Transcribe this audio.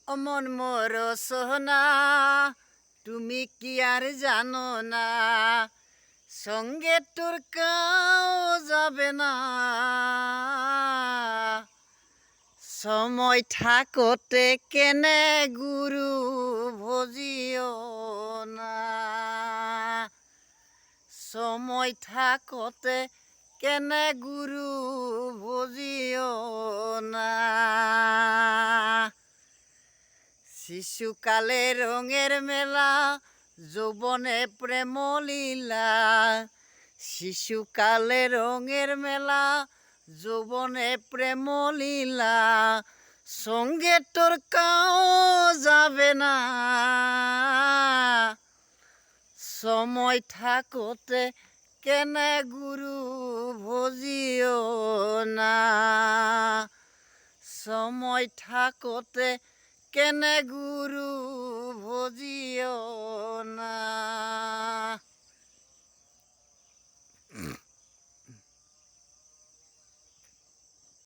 অমন মোর সোহনা তুমি কি আর জানো না সঙ্গে তোর কাও যাবে না সময় থাকতে কেনে গুরু ভজিও না সময় থাকতে কেনে গুরু ভজিও না শিশুকালে রঙের মেলা যৌবনে প্রেম লীলা শিশুকালে রঙের মেলা যৌবনে প্রেম লীলা সঙ্গে তোর কাও যাবে না সময় থাকতে কেনে গুরু ভজিও না সময় থাকতে কেনে গুরু ভজিও